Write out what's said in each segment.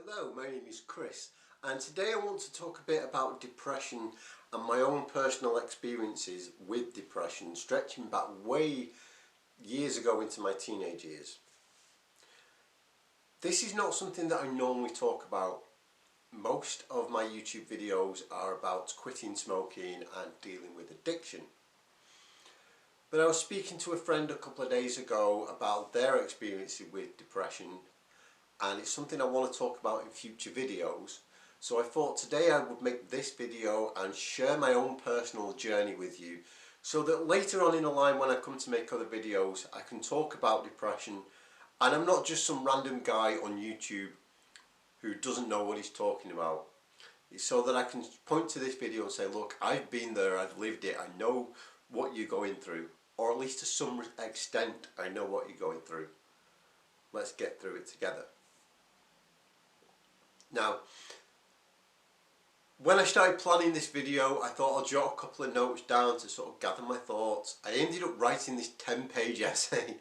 Hello, my name is Chris, and today I want to talk a bit about depression and my own personal experiences with depression, stretching back way years ago into my teenage years. This is not something that I normally talk about. Most of my YouTube videos are about quitting smoking and dealing with addiction. But I was speaking to a friend a couple of days ago about their experiences with depression, and it's something I want to talk about in future videos. So I thought today I would make this video and share my own personal journey with you, so that later on in the line when I come to make other videos I can talk about depression and I'm not just some random guy on YouTube who doesn't know what he's talking about. It's so that I can point to this video and say, look, I've been there, I've lived it, I know what you're going through, or at least to some extent I know what you're going through. Let's get through it together. Now, when I started planning this video, I thought I'll jot a couple of notes down to sort of gather my thoughts. I ended up writing this 10-page essay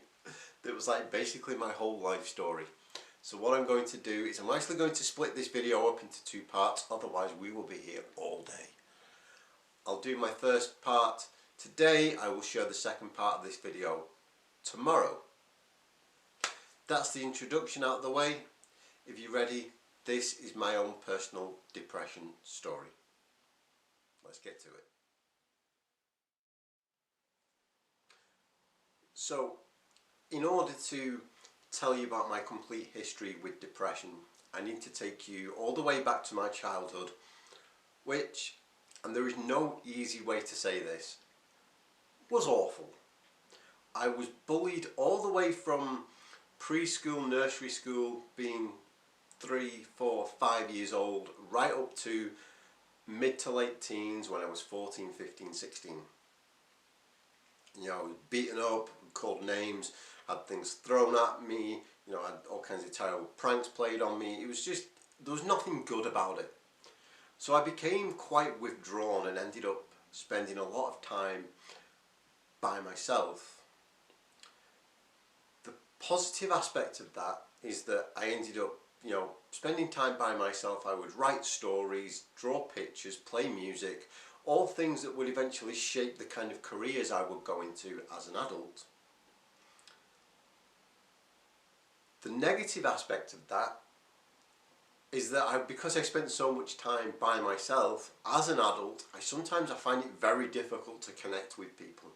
that was like basically my whole life story. So what I'm going to do is I'm actually going to split this video up into two parts, otherwise we will be here all day. I'll do my first part today, I will share the second part of this video tomorrow. That's the introduction out of the way. If you're ready, this is my own personal depression story. Let's get to it. So, in order to tell you about my complete history with depression, I need to take you all the way back to my childhood, which, and there is no easy way to say this, was awful. I was bullied all the way from preschool, nursery school, being 3, 4, 5 years old, right up to mid to late teens when I was 14, 15, 16. You know, I was beaten up, called names, had things thrown at me, you know, I had all kinds of terrible pranks played on me. It was just, there was nothing good about it. So I became quite withdrawn and ended up spending a lot of time by myself. The positive aspect of that is that I ended up, you know, spending time by myself. I would write stories, draw pictures, play music, all things that would eventually shape the kind of careers I would go into as an adult. The negative aspect of that is that because I spent so much time by myself as an adult, I find it very difficult to connect with people.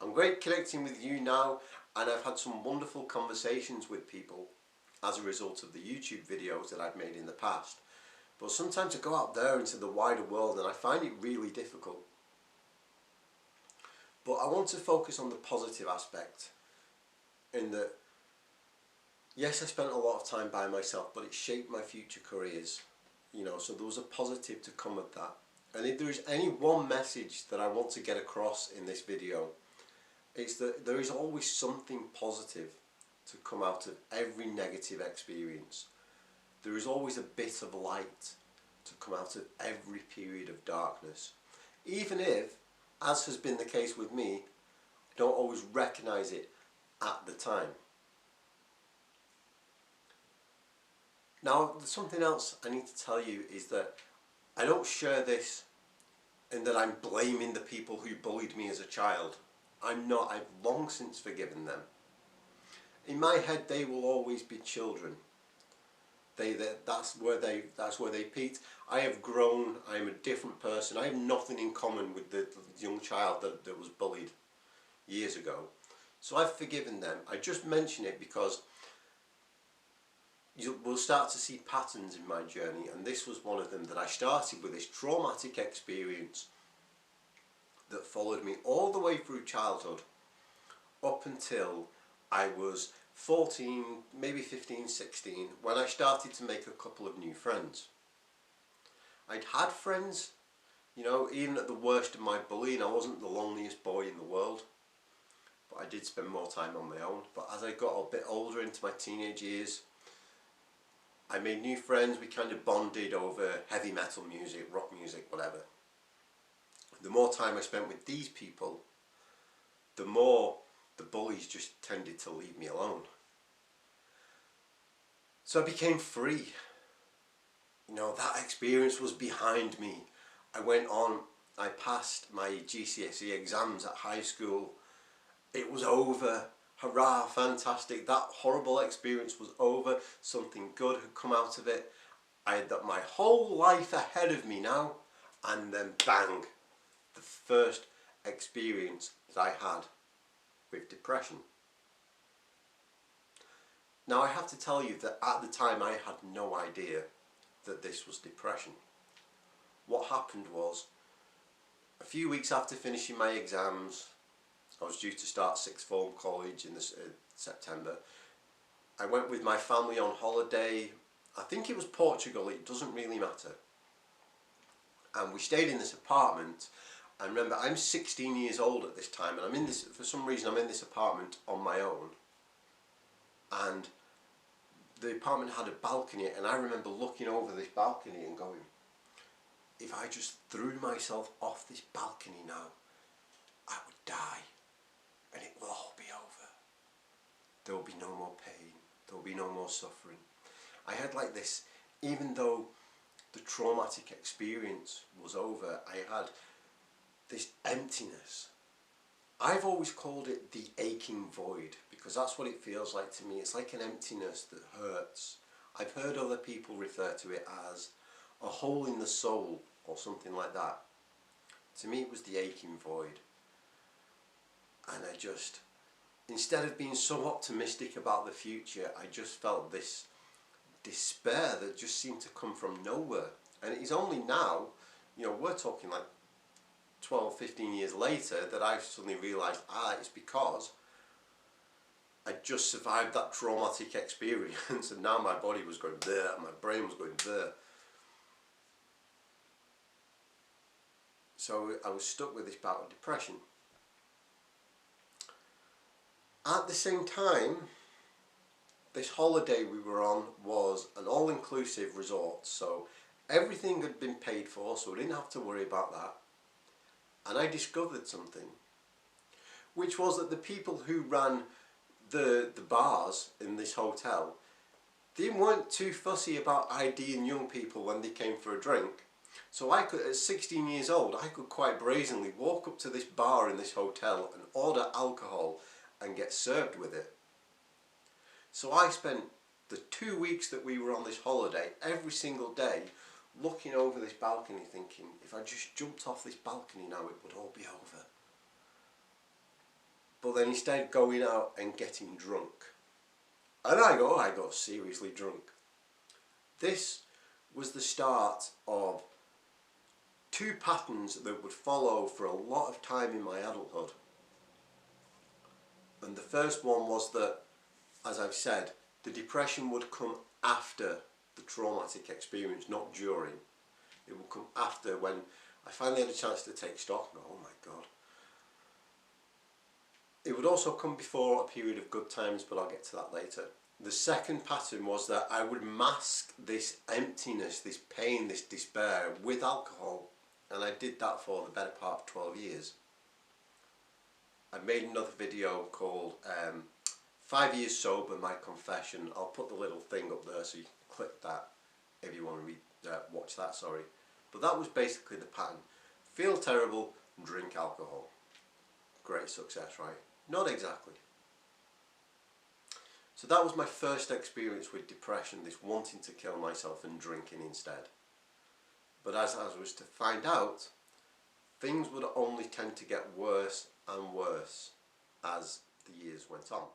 I'm great connecting with you now, and I've had some wonderful conversations with people as a result of the YouTube videos that I've made in the past. But sometimes I go out there into the wider world and I find it really difficult. But I want to focus on the positive aspect, in that, yes, I spent a lot of time by myself, but it shaped my future careers. You know, so there was a positive to come with that. And if there is any one message that I want to get across in this video, it's that there is always something positive to come out of every negative experience. There is always a bit of light to come out of every period of darkness. Even if, as has been the case with me, I don't always recognise it at the time. Now, there's something else I need to tell you, is that I don't share this in that I'm blaming the people who bullied me as a child. I'm not. I've long since forgiven them. In my head, they will always be children. That's where they peaked. I have grown. I am a different person. I have nothing in common with the young child that was bullied years ago. So I've forgiven them. I just mention it because we'll start to see patterns in my journey, and this was one of them, that I started with this traumatic experience that followed me all the way through childhood up until I was 14, maybe 15, 16, when I started to make a couple of new friends. I'd had friends, you know, even at the worst of my bullying. I wasn't the loneliest boy in the world, but I did spend more time on my own. But as I got a bit older into my teenage years, I made new friends. We kind of bonded over heavy metal music, rock music, whatever. The more time I spent with these people, the more the bullies just tended to leave me alone. So I became free. You know, that experience was behind me. I went on, I passed my GCSE exams at high school. It was over. Hurrah, fantastic. That horrible experience was over. Something good had come out of it. I had my whole life ahead of me now. And then bang, the first experience that I had with depression. Now I have to tell you that at the time I had no idea that this was depression. What happened was, a few weeks after finishing my exams, I was due to start sixth form college in September. I went with my family on holiday. I think it was Portugal, it doesn't really matter. And we stayed in this apartment. And remember, I'm 16 years old at this time, and I'm in this, for some reason, I'm in this apartment on my own. And the apartment had a balcony, and I remember looking over this balcony and going, if I just threw myself off this balcony now, I would die, and it will all be over. There will be no more pain, there will be no more suffering. I had like this, even though the traumatic experience was over, I had this emptiness. I've always called it the aching void, because that's what it feels like to me. It's like an emptiness that hurts. I've heard other people refer to it as a hole in the soul or something like that. To me it was the aching void. And I just, instead of being so optimistic about the future, I just felt this despair that just seemed to come from nowhere. And it is only now, you know, we're talking like 12, 15 years later, that I've suddenly realised, it's because I just survived that traumatic experience, and now my body was going there, and my brain was going there. So I was stuck with this bout of depression. At the same time, this holiday we were on was an all-inclusive resort, so everything had been paid for, so we didn't have to worry about that. And I discovered something, which was that the people who ran the bars in this hotel, they weren't too fussy about IDing young people when they came for a drink. So I could, at 16 years old, I could quite brazenly walk up to this bar in this hotel and order alcohol and get served with it. So I spent the 2 weeks that we were on this holiday, every single day, looking over this balcony thinking, if I just jumped off this balcony now, it would all be over. But then instead going out and getting drunk. And I got seriously drunk. This was the start of two patterns that would follow for a lot of time in my adulthood. And the first one was that, as I've said, the depression would come after the traumatic experience, not during. It would come after, when I finally had a chance to take stock and go, oh my God. It would also come before a period of good times, but I'll get to that later. The second pattern was that I would mask this emptiness, this pain, this despair with alcohol, and I did that for the better part of 12 years. I made another video called 5 Years Sober, My Confession. I'll put the little thing up there so you can click that if you want to watch that, sorry. But that was basically the pattern. Feel terrible, drink alcohol. Great success, right? Not exactly. So that was my first experience with depression, this wanting to kill myself and drinking instead. But as I was to find out, things would only tend to get worse and worse as the years went on.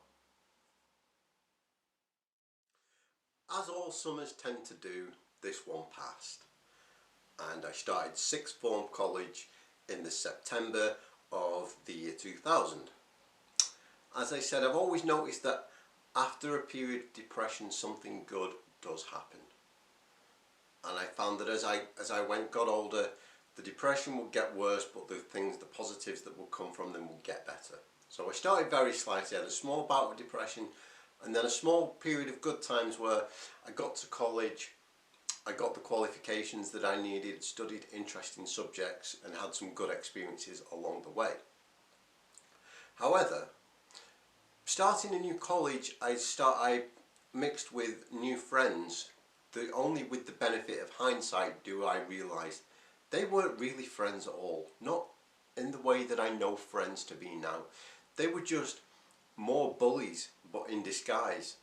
As all summers tend to do, this one passed. And I started sixth form college in the September of the year 2000. As I said, I've always noticed that after a period of depression, something good does happen. And I found that as I got older, the depression would get worse, but the positives that would come from them would get better. So I started very slightly, I had a small bout of depression, and then a small period of good times where I got to college, I got the qualifications that I needed, studied interesting subjects, and had some good experiences along the way. However, starting a new college, I mixed with new friends, only with the benefit of hindsight do I realise they weren't really friends at all. Not in the way that I know friends to be now. They were just more bullies, but in disguise.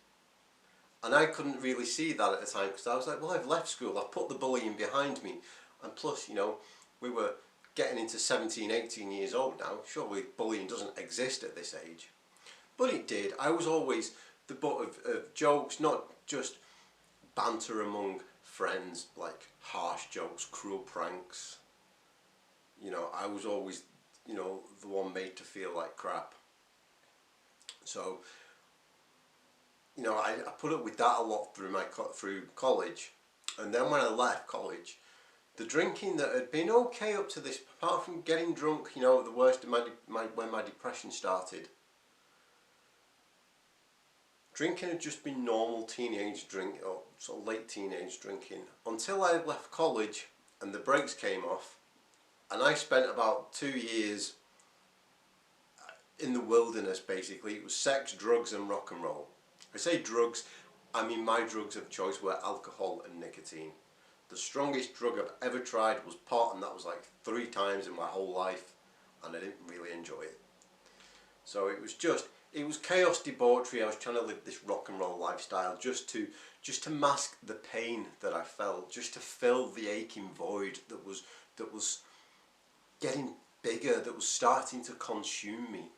And I couldn't really see that at the time, because I was like, well, I've left school, I've put the bullying behind me. And plus, you know, we were getting into 17, 18 years old now. Surely bullying doesn't exist at this age. But it did. I was always the butt of jokes, not just banter among friends, like harsh jokes, cruel pranks. You know, I was always, you know, the one made to feel like crap. So, you know, I put up with that a lot through college. And then when I left college, the drinking that had been okay up to this, apart from getting drunk, you know, at the worst of when my depression started, drinking had just been normal teenage drink, or sort of late teenage drinking, until I left college and the brakes came off, and I spent about 2 years in the wilderness. Basically, it was sex, drugs and rock and roll. I say drugs, I mean my drugs of choice were alcohol and nicotine. The strongest drug I've ever tried was pot, and that was like 3 times in my whole life, and I didn't really enjoy it. So it was chaos, debauchery. I was trying to live this rock and roll lifestyle just to mask the pain that I felt, just to fill the aching void that was getting bigger, that was starting to consume me.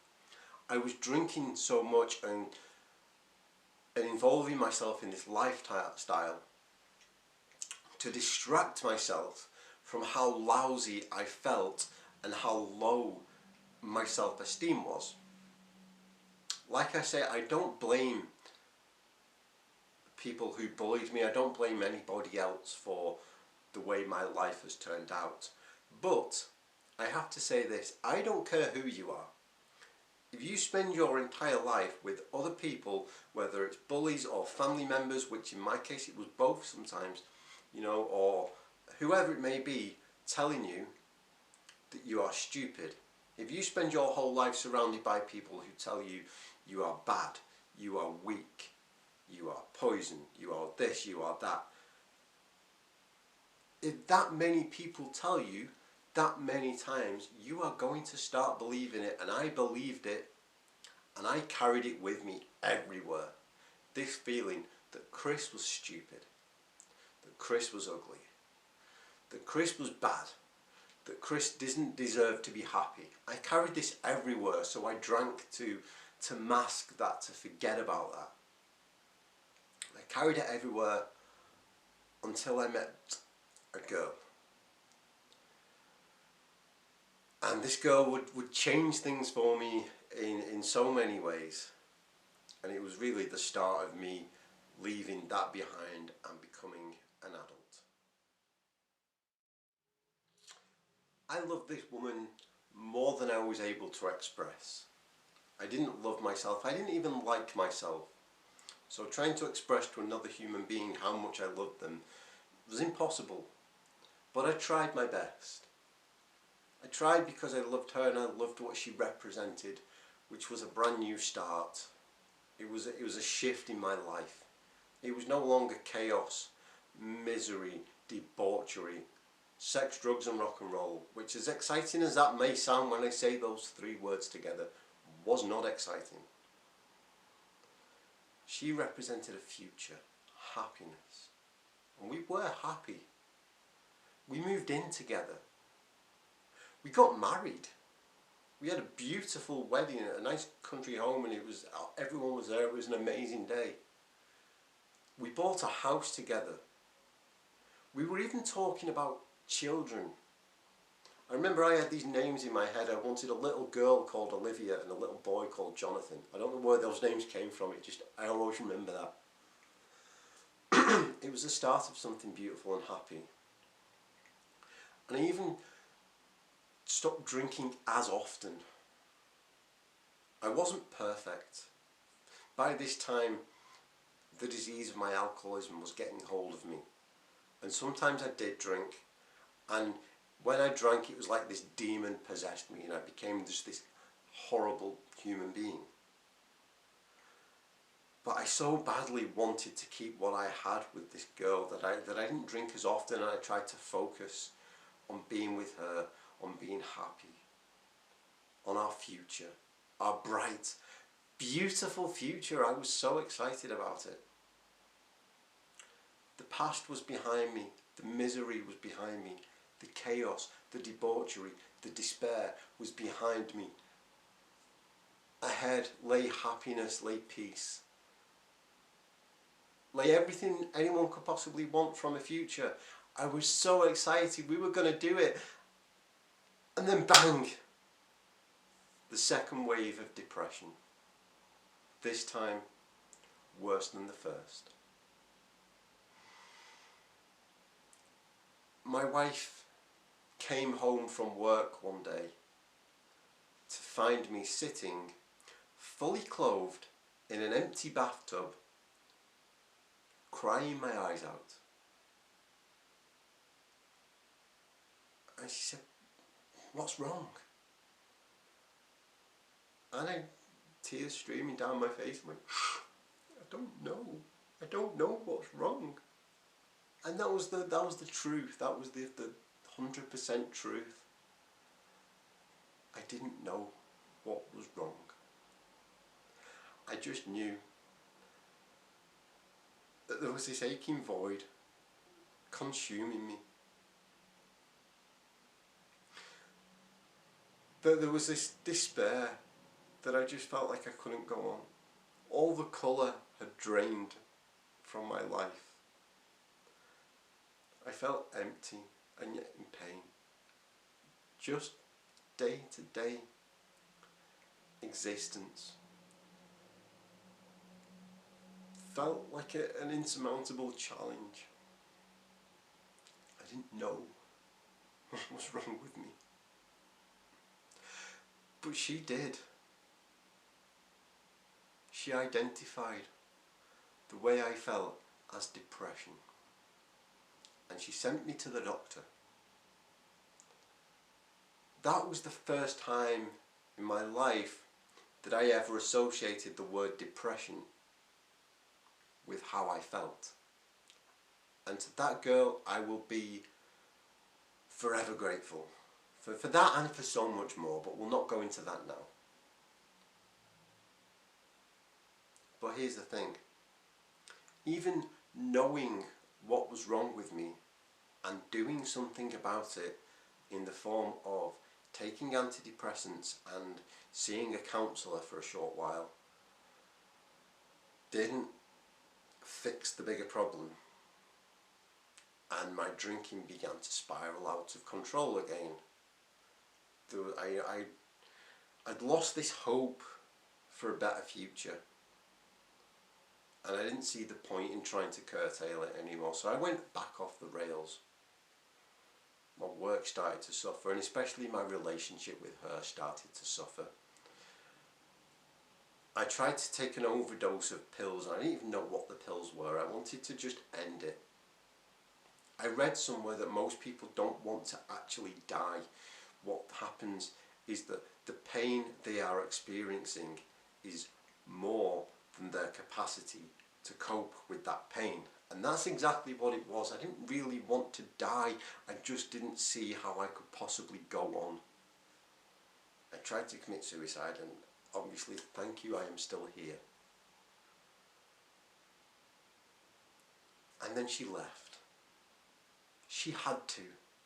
I was drinking so much and involving myself in this lifestyle to distract myself from how lousy I felt and how low my self-esteem was. Like I say, I don't blame people who bullied me. I don't blame anybody else for the way my life has turned out. But I have to say this, I don't care who you are. If you spend your entire life with other people, whether it's bullies or family members, which in my case it was both sometimes, you know, or whoever it may be, telling you that you are stupid. If you spend your whole life surrounded by people who tell you you are bad, you are weak, you are poison, you are this, you are that. If that many people tell you that many times, you are going to start believing it, and I believed it, and I carried it with me everywhere. This feeling that Chris was stupid, that Chris was ugly, that Chris was bad, that Chris didn't deserve to be happy. I carried this everywhere, so I drank to mask that, to forget about that. I carried it everywhere until I met a girl. And this girl would change things for me in so many ways. And it was really the start of me leaving that behind and becoming an adult. I loved this woman more than I was able to express. I didn't love myself. I didn't even like myself. So trying to express to another human being how much I loved them was impossible. But I tried my best. I tried because I loved her and I loved what she represented, which was a brand new start. It was a shift in my life. It was no longer chaos, misery, debauchery, sex, drugs and rock and roll, which, as exciting as that may sound when I say those 3 words together, was not exciting. She represented a future, happiness, and we were happy. We moved in together. We got married. We had a beautiful wedding at a nice country home, and everyone was there. It was an amazing day. We bought a house together. We were even talking about children. I remember I had these names in my head. I wanted a little girl called Olivia and a little boy called Jonathan. I don't know where those names came from. I always remember that. It was the start of something beautiful and happy. And I even stopped drinking as often. I wasn't perfect. By this time, the disease of my alcoholism was getting hold of me. And sometimes I did drink, and when I drank, it was like this demon possessed me, and I became just this horrible human being. But I so badly wanted to keep what I had with this girl that I didn't drink as often, and I tried to focus on being with her, on being happy, on our future, our bright, beautiful future. I was so excited about it. The past was behind me, the misery was behind me, the chaos, the debauchery, the despair was behind me. Ahead lay happiness, lay peace, lay everything anyone could possibly want from a future. I was so excited, we were going to do it. And then bang! The second wave of depression. This time worse than the first. My wife came home from work one day to find me sitting fully clothed in an empty bathtub, crying my eyes out. And she said, "What's wrong?" And tears streaming down my face. I'm like, I don't know what's wrong. And that was the truth. That was the 100% truth. I didn't know what was wrong. I just knew that there was this aching void consuming me. That there was this despair that I just felt like I couldn't go on. All the colour had drained from my life. I felt empty and yet in pain. Just day to day existence felt like an insurmountable challenge. I didn't know what was wrong with me. But she did. She identified the way I felt as depression. And she sent me to the doctor. That was the first time in my life that I ever associated the word depression with how I felt. And to that girl I will be forever grateful. For that and for so much more, but we'll not go into that now. But here's the thing. Even knowing what was wrong with me and doing something about it in the form of taking antidepressants and seeing a counsellor for a short while didn't fix the bigger problem. And my drinking began to spiral out of control again. I'd lost this hope for a better future. And I didn't see the point in trying to curtail it anymore. So I went back off the rails. My work started to suffer, and especially my relationship with her started to suffer. I tried to take an overdose of pills. I didn't even know what the pills were. I wanted to just end it. I read somewhere that most people don't want to actually die. What happens is that the pain they are experiencing is more than their capacity to cope with that pain. And that's exactly what it was. I didn't really want to die. I just didn't see how I could possibly go on. I tried to commit suicide, and obviously, thank you, I am still here. And then she left. She had to.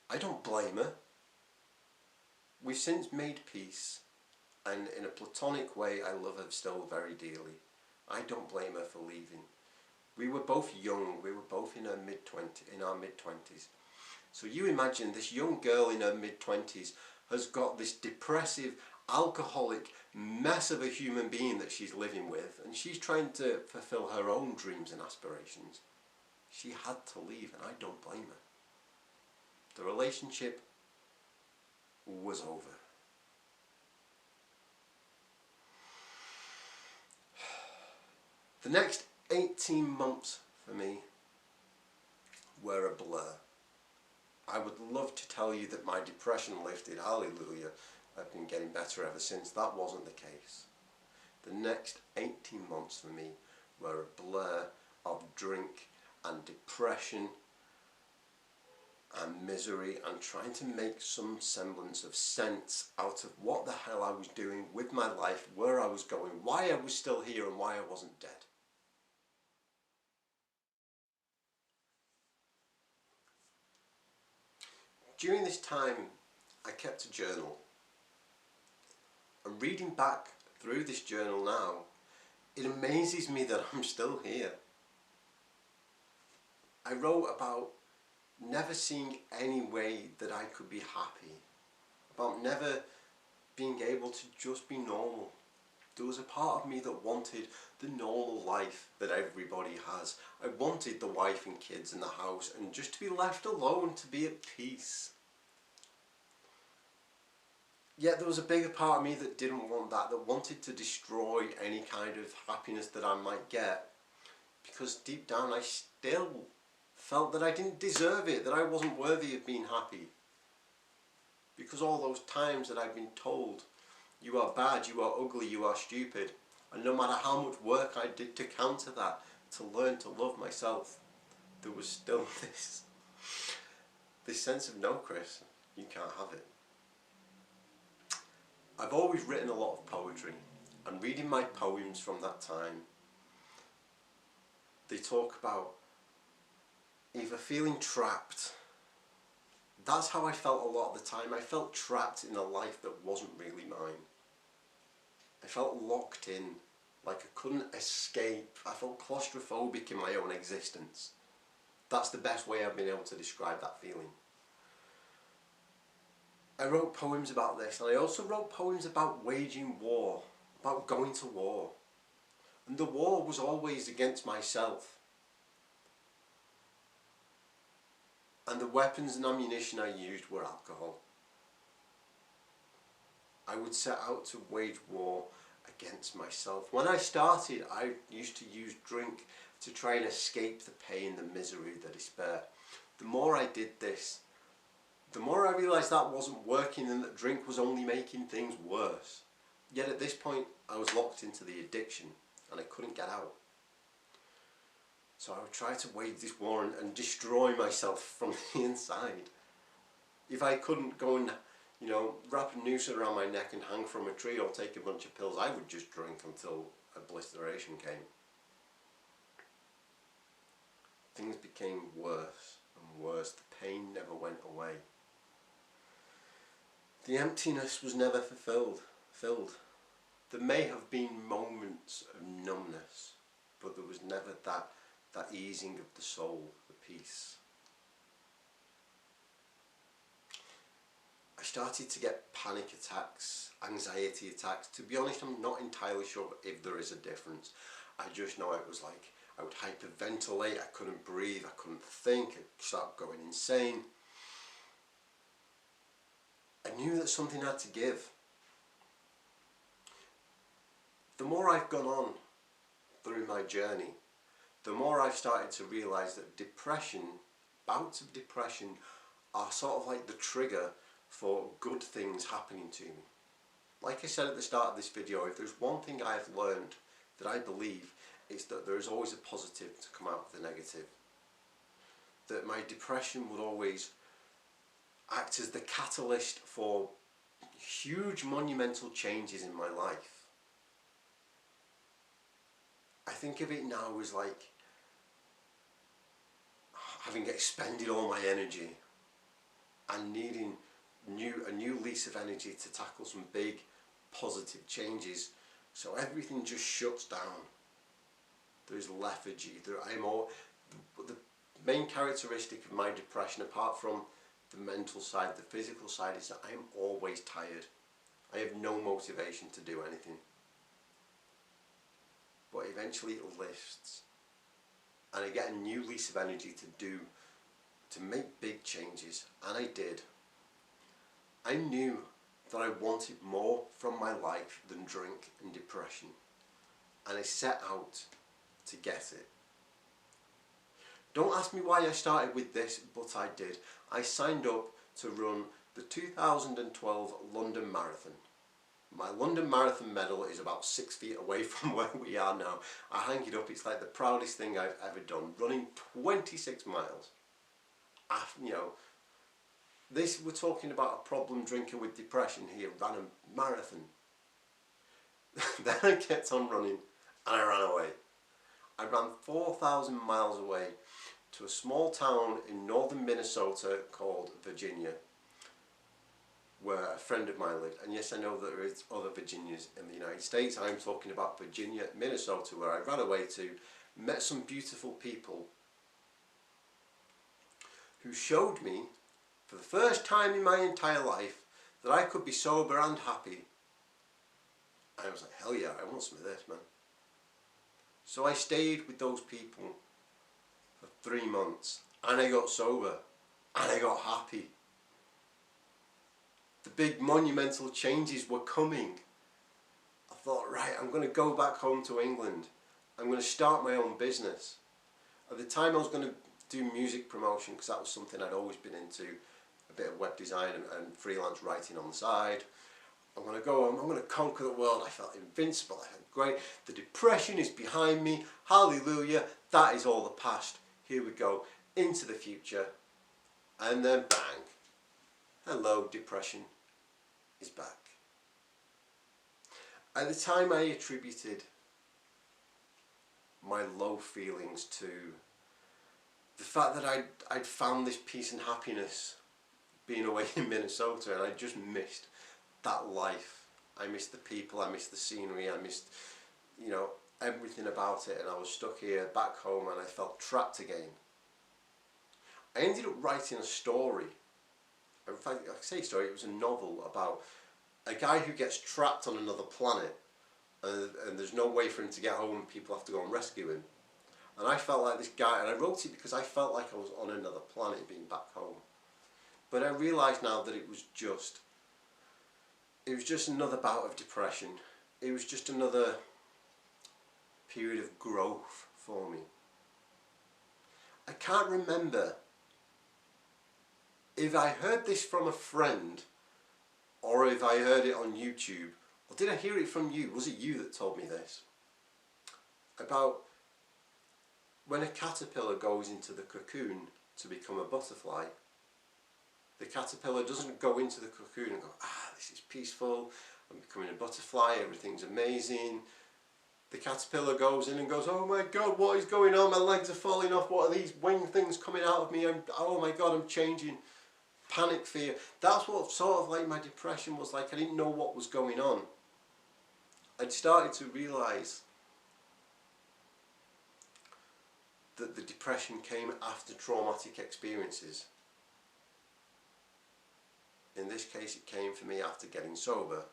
I don't blame her. We've since made peace, and in a platonic way I love her still very dearly. I don't blame her for leaving. We were both young, we were both in our mid-20s. So you imagine this young girl in her mid-20s has got this depressive, alcoholic mess of a human being that she's living with, and she's trying to fulfill her own dreams and aspirations. She had to leave, and I don't blame her. The relationship was over. The next 18 months for me were a blur. I would love to tell you that my depression lifted, hallelujah, I've been getting better ever since. That wasn't the case. The next 18 months for me were a blur of drink and depression and misery, and trying to make some semblance of sense out of what the hell I was doing with my life, where I was going, why I was still here and why I wasn't dead. During this time I kept a journal, and reading back through this journal now, it amazes me that I'm still here. I wrote about never seeing any way that I could be happy, about never being able to just be normal. There was a part of me that wanted the normal life that everybody has. I wanted the wife and kids in the house and just to be left alone, to be at peace. Yet there was a bigger part of me that didn't want that, that wanted to destroy any kind of happiness that I might get. Because deep down I still felt that I didn't deserve it, that I wasn't worthy of being happy. Because all those times that I've been told, you are bad, you are ugly, you are stupid, and no matter how much work I did to counter that, to learn to love myself, there was still this sense of, no Chris, you can't have it. I've always written a lot of poetry, and reading my poems from that time, they talk about either feeling trapped. That's how I felt a lot of the time. I felt trapped in a life that wasn't really mine. I felt locked in, like I couldn't escape. I felt claustrophobic in my own existence. That's the best way I've been able to describe that feeling. I wrote poems about this, and I also wrote poems about waging war, about going to war. And the war was always against myself. And the weapons and ammunition I used were alcohol. I would set out to wage war against myself. When I started, I used to use drink to try and escape the pain, the misery, the despair. The more I did this, the more I realised that wasn't working and that drink was only making things worse. Yet at this point, I was locked into the addiction and I couldn't get out. So I would try to wage this war and destroy myself from the inside. If I couldn't go and, wrap a noose around my neck and hang from a tree or take a bunch of pills, I would just drink until obliteration came. Things became worse and worse. The pain never went away. The emptiness was never filled. There may have been moments of numbness, but there was never that easing of the soul, the peace. I started to get panic attacks, anxiety attacks. To be honest, I'm not entirely sure if there is a difference. I just know it was like I would hyperventilate, I couldn't breathe, I couldn't think, I'd start going insane. I knew that something had to give. The more I've gone on through my journey, the more I've started to realise that depression, bouts of depression, are sort of like the trigger for good things happening to me. Like I said at the start of this video, if there's one thing I've learned that I believe, it's that there is always a positive to come out of the negative. That my depression would always act as the catalyst for huge monumental changes in my life. I think of it now as like having expended all my energy and needing a new lease of energy to tackle some big positive changes. So everything just shuts down. There's lethargy. The main characteristic of my depression, apart from the mental side, the physical side, is that I'm always tired. I have no motivation to do anything. But eventually it lifts, and I get a new lease of energy to make big changes, and I did. I knew that I wanted more from my life than drink and depression, and I set out to get it. Don't ask me why I started with this, but I did. I signed up to run the 2012 London Marathon. My London Marathon medal is about 6 feet away from where we are now. I hang it up. It's like the proudest thing I've ever done. Running 26 miles. You know, this, we're talking about a problem drinker with depression here, ran a marathon. Then I kept on running and I ran away. I ran 4,000 miles away to a small town in northern Minnesota called Virginia, where a friend of mine lived. And yes, I know that there is other Virginias in the United States. I'm talking about Virginia, Minnesota, where I ran away to, met some beautiful people who showed me, for the first time in my entire life, that I could be sober and happy. I was like, hell yeah, I want some of this, man. So I stayed with those people for 3 months, and I got sober, and I got happy. The big monumental changes were coming. I thought, right, I'm going to go back home to England. I'm going to start my own business. At the time I was going to do music promotion, because that was something I'd always been into, a bit of web design and freelance writing on the side. I'm going to go home, I'm going to conquer the world. I felt invincible, I felt great. The depression is behind me, hallelujah, that is all the past. Here we go, into the future. And then bang, hello, depression is back. At the time I attributed my low feelings to the fact that I'd found this peace and happiness being away in Minnesota, and I just missed that life. I missed the people, I missed the scenery, I missed, you know, everything about it, and I was stuck here back home and I felt trapped again. I ended up writing a story. In fact, I say story, it was a novel about a guy who gets trapped on another planet, and there's no way for him to get home, and people have to go and rescue him. And I felt like this guy, and I wrote it because I felt like I was on another planet being back home. But I realised now that it was just another bout of depression. It was just another period of growth for me. I can't remember if I heard this from a friend or if I heard it on YouTube, or did I hear it from you? Was it you that told me this? About when a caterpillar goes into the cocoon to become a butterfly, the caterpillar doesn't go into the cocoon and go, this is peaceful, I'm becoming a butterfly, everything's amazing. The caterpillar goes in and goes, oh my god, what is going on? My legs are falling off, what are these wing things coming out of me? Oh my god, I'm changing. Panic, fear. That's what sort of like my depression was like. I didn't know what was going on. I'd started to realise that the depression came after traumatic experiences. In this case, it came for me after getting sober.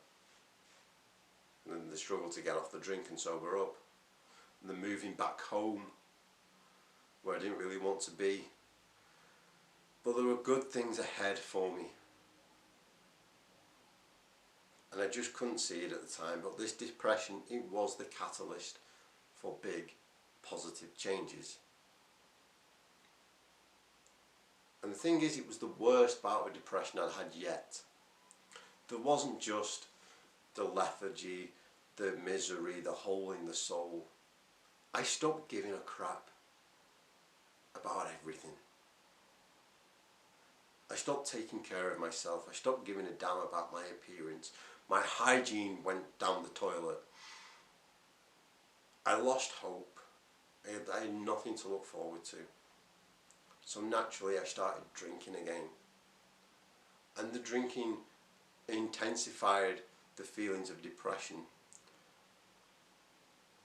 And then the struggle to get off the drink and sober up. And the moving back home, where I didn't really want to be. But there were good things ahead for me. And I just couldn't see it at the time. But this depression, it was the catalyst for big, positive changes. And the thing is, it was the worst bout of depression I'd had yet. There wasn't just the lethargy, the misery, the hole in the soul. I stopped giving a crap about everything. I stopped taking care of myself. I stopped giving a damn about my appearance. My hygiene went down the toilet. I lost hope. I had nothing to look forward to. So naturally I started drinking again. And the drinking intensified the feelings of depression.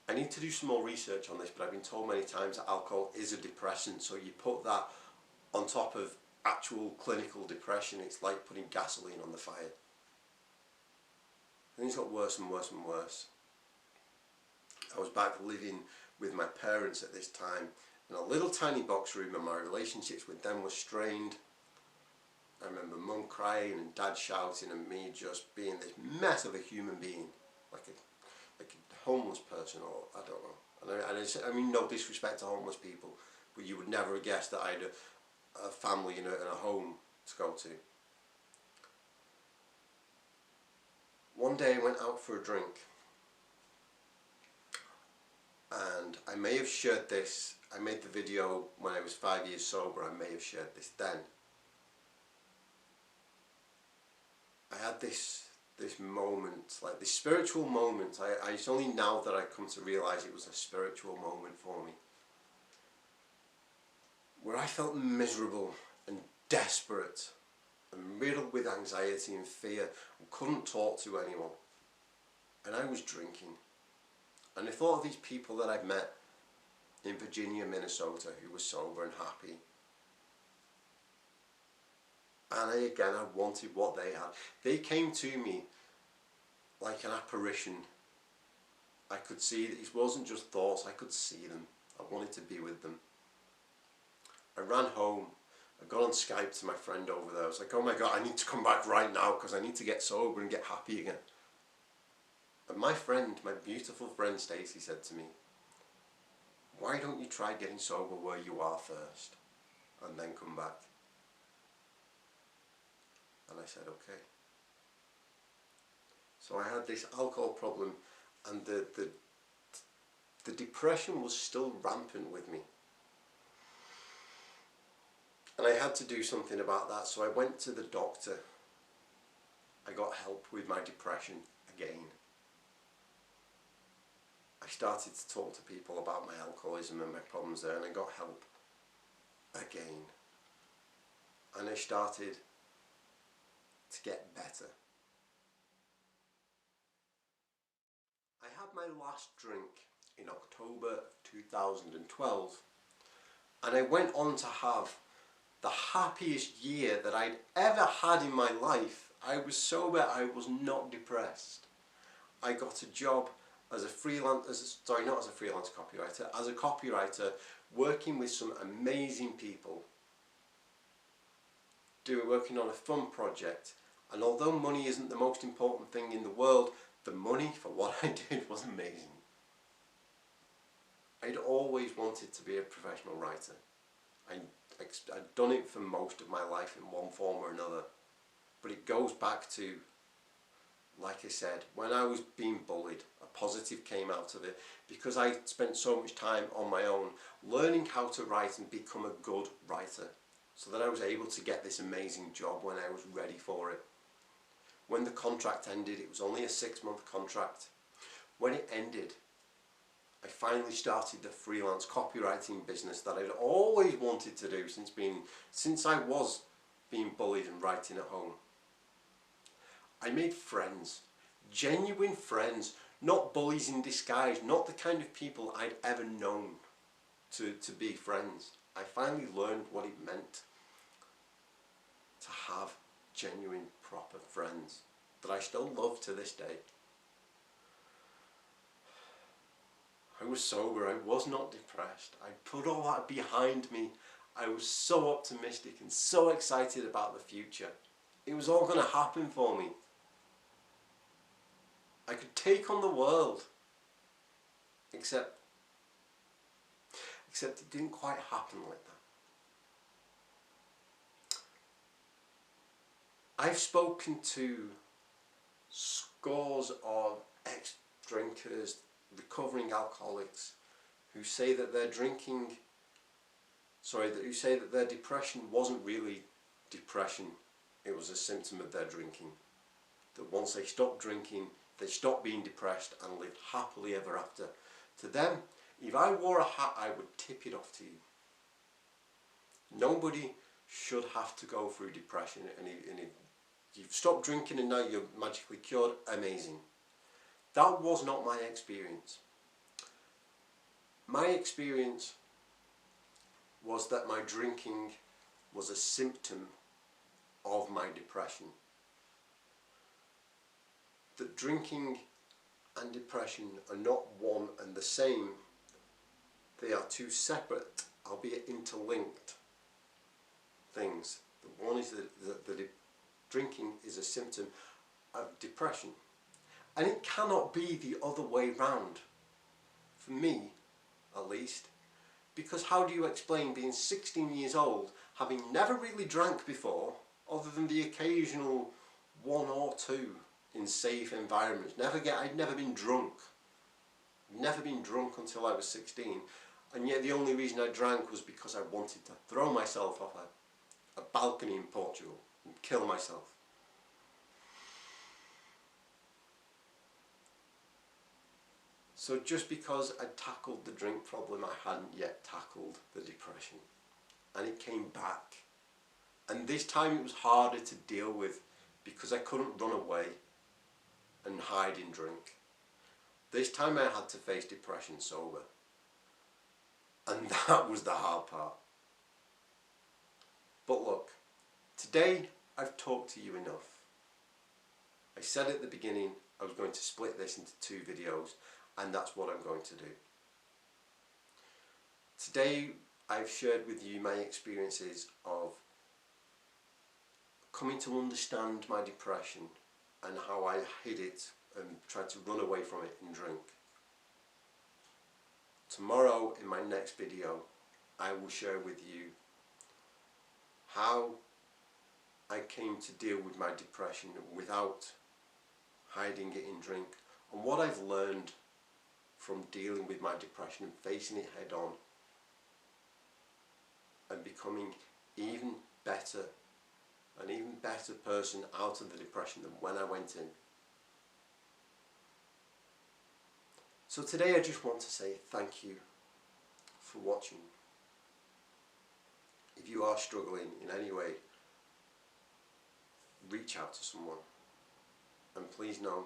I need to do some more research on this, but I've been told many times that alcohol is a depressant, so you put that on top of actual clinical depression, it's like putting gasoline on the fire. And it's got worse and worse and worse. I was back living with my parents at this time in a little tiny box room, and my relationships with them were strained. I remember mum crying and dad shouting and me just being this mess of a human being, like a homeless person, or I don't know. And I mean no disrespect to homeless people, but you would never have guessed that I had a family in a home to go to. One day I went out for a drink, and I may have shared this, I made the video when I was 5 years sober, I may have shared this then. I had this moment, like this spiritual moment. It's only now that I come to realise it was a spiritual moment for me, where I felt miserable and desperate and riddled with anxiety and fear and couldn't talk to anyone. And I was drinking. And I thought of these people that I'd met in Virginia, Minnesota, who were sober and happy. And I wanted what they had. They came to me like an apparition. I could see that it wasn't just thoughts, I could see them. I wanted to be with them. I ran home. I got on Skype to my friend over there. I was like, oh my God, I need to come back right now because I need to get sober and get happy again. And my friend, my beautiful friend Stacey, said to me, why don't you try getting sober where you are first and then come back? And I said, okay. So I had this alcohol problem, and the depression was still rampant with me. And I had to do something about that, so I went to the doctor. I got help with my depression again. I started to talk to people about my alcoholism and my problems there, and I got help again. And I started to get better. I had my last drink in October of 2012, and I went on to have the happiest year that I'd ever had in my life. I was sober, I was not depressed. I got a job as a freelance, not as a freelance copywriter, as a copywriter, working with some amazing people, working on a fun project. And although money isn't the most important thing in the world, the money for what I did was amazing. I'd always wanted to be a professional writer. I'd done it for most of my life in one form or another. But it goes back to, like I said, when I was being bullied, a positive came out of it because I spent so much time on my own learning how to write and become a good writer, so that I was able to get this amazing job when I was ready for it. When the contract ended, it was only a 6-month contract. When it ended, I finally started the freelance copywriting business that I'd always wanted to do since I was being bullied and writing at home. I made friends, genuine friends, not bullies in disguise, not the kind of people I'd ever known to be friends. I finally learned what it meant to have genuine, proper friends that I still love to this day. I was sober, I was not depressed. I put all that behind me. I was so optimistic and so excited about the future. It was all going to happen for me. I could take on the world. Except it didn't quite happen like that. I've spoken to scores of ex-drinkers, recovering alcoholics, who say that their depression wasn't really depression, it was a symptom of their drinking. That once they stopped drinking, they stopped being depressed and lived happily ever after. To them, if I wore a hat, I would tip it off to you. Nobody should have to go through depression, and you've stopped drinking and now you're magically cured. Amazing. That was not my experience. My experience was that my drinking was a symptom of my depression. That drinking and depression are not one and the same. They are two separate, albeit interlinked, things. The one is that drinking is a symptom of depression. And it cannot be the other way round. For me, at least. Because how do you explain being 16 years old, having never really drank before, other than the occasional one or two, in safe environments. I'd never been drunk. Never been drunk until I was 16, and yet the only reason I drank was because I wanted to throw myself off a balcony in Portugal and kill myself. So just because I tackled the drink problem, I hadn't yet tackled the depression, and it came back. And this time it was harder to deal with because I couldn't run away and hide in drink. This time I had to face depression sober. And that was the hard part. But look, today I've talked to you enough. I said at the beginning I was going to split this into 2 videos, and that's what I'm going to do. Today I've shared with you my experiences of coming to understand my depression and how I hid it and tried to run away from it in drink. Tomorrow, in my next video, I will share with you how I came to deal with my depression without hiding it in drink, and what I've learned from dealing with my depression and facing it head on and becoming an even better person out of the depression than when I went in. So today I just want to say thank you for watching. If you are struggling in any way, reach out to someone, and please know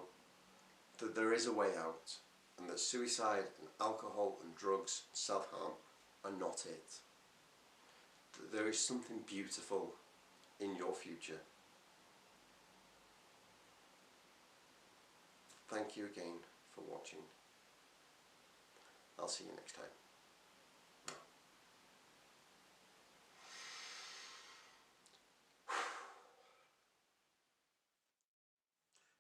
that there is a way out, and that suicide and alcohol and drugs and self-harm are not it. That there is something beautiful in your future. Thank you again for watching. I'll see you next time.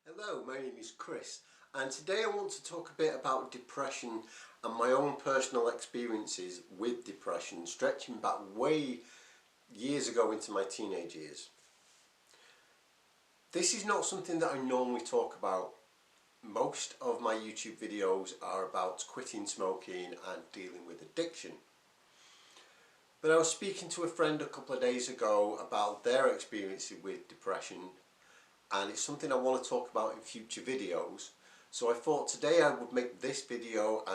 Hello, my name is Chris, and today I want to talk a bit about depression and my own personal experiences with depression, stretching back way years ago into my teenage years. This is not something that I normally talk about. Most of my YouTube videos are about quitting smoking and dealing with addiction. But I was speaking to a friend a couple of days ago about their experiences with depression, and it's something I want to talk about in future videos. So I thought today I would make this video and